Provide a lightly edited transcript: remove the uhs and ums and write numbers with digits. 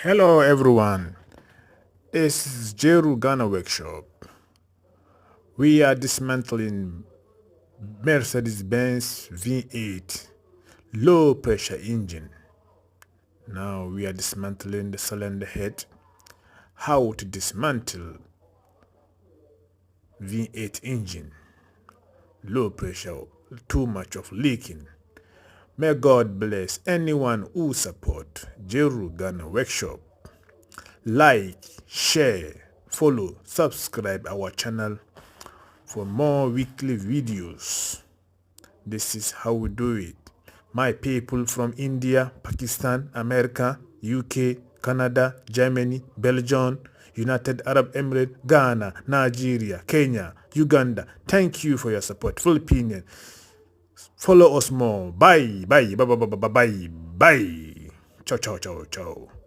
Hello everyone, this is Jeru Ghana Workshop. We are dismantling Mercedes-Benz V8 low pressure engine. Now we are dismantling the cylinder head. How to dismantle V8 engine, low pressure, too much of leaking. May God bless anyone who support Jeru Ghana Workshop. Like, share, follow, subscribe our channel for more weekly videos. This is how we do it. My people from India, Pakistan, America, UK, Canada, Germany, Belgium, United Arab Emirates, Ghana, Nigeria, Kenya, Uganda, thank you for your support. Philippines, follow us more. Bye, bye, bye, bye, bye, bye, bye. Ciao, ciao, ciao, ciao.